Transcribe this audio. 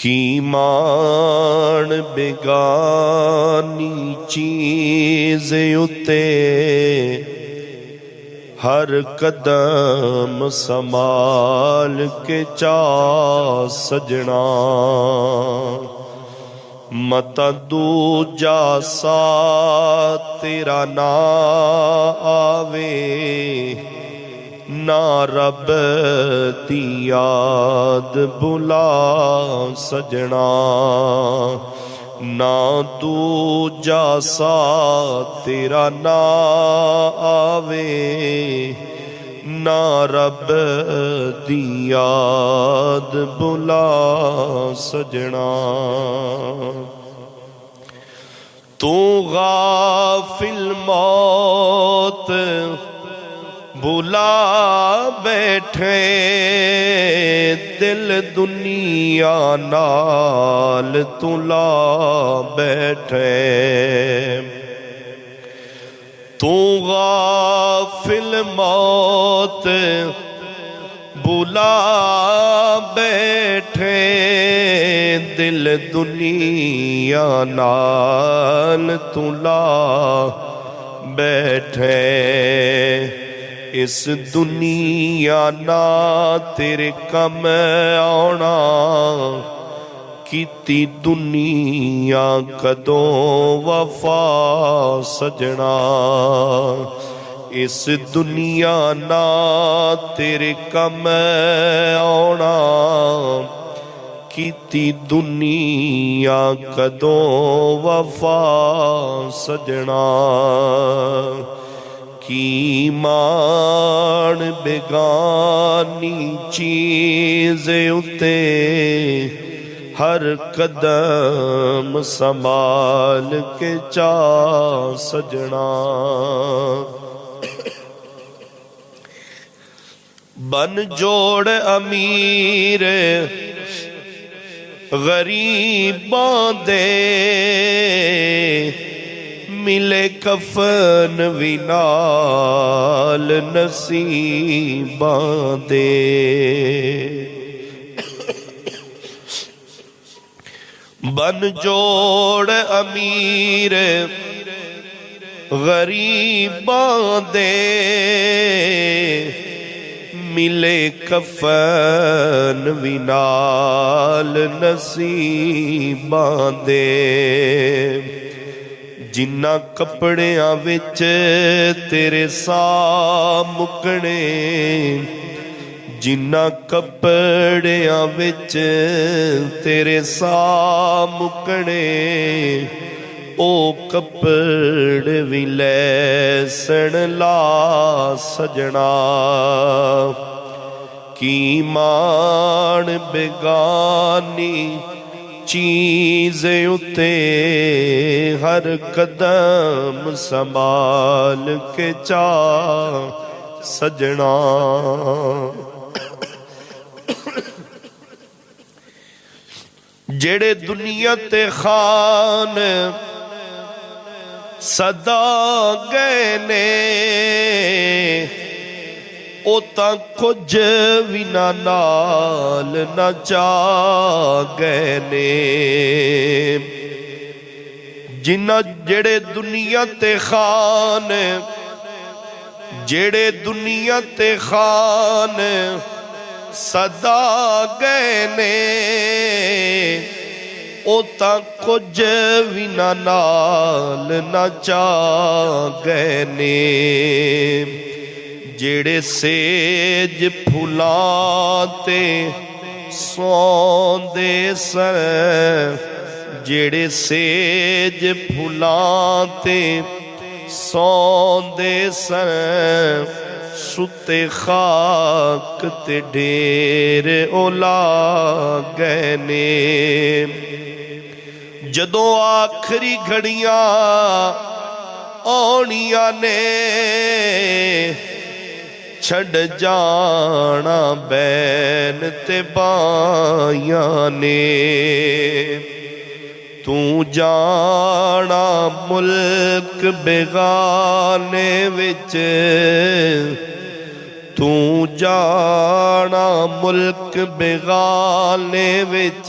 की मान बेगानी चीज़ उते हर कदम संभाल के चा सजना। मता दूजा सा तेरा ना आवे, ना रब दी याद बुला सजना। ना दूजा सा तेरा ना आवे, ना रब दी याद बुला सजना। तू गाफिल मौत बुला बैठे, दिल दुनिया नाल तुला बैठे। तू गाफिल मौत बुला बैठे, दिल दुनिया नाल तुला बैठे। इस दुनिया ना तेरे कम आना, कीती दुनिया कदों वफा सजना। इस दुनिया ना तेरे कम आना, कीती दुनिया कदों वफा सजना। की मान बेगानी चीज़ उते हर कदम संभाल के चा सजना। बन जोड़ अमीर गरीबां दे, मिले कफन भी नाल नसीबां दे। बन जोड़ अमीर गरीबां दे, मिले कफन भी नाल नसीबां दे। जिन्ना कपड़ियां विच तेरे सा मुकने, जिन्ना कपड़ियां विच तेरे सा मुकने, ओ कपड़े भी लैसन ला सजना। की मान बेगानी चीज़ उते हर कदम संभाल के चा सजना। जेड़े दुनिया ते खान सदा गए ने, ओ तां कुछ भी ना नाल ना चा गए ने। जिन्ना जेड़े दुनिया ते खान, जेड़े दुनिया ते खान सदा गए ने, ओ तां कुछ भी ना नाल ना चा गए ने। जेड़े सेज फुलां ते सौंदे सन, जेड़े सेज फुलां ते सौंदे सन, सुते खाक ते ढेर ओला गए ने। जदों आखरी घड़ियां आउणियां ने, छड़ जाना बैन ते बाइयां ने। तू जाना मुल्क बेगाने विच, तू जाना मुल्क बेगाने विच।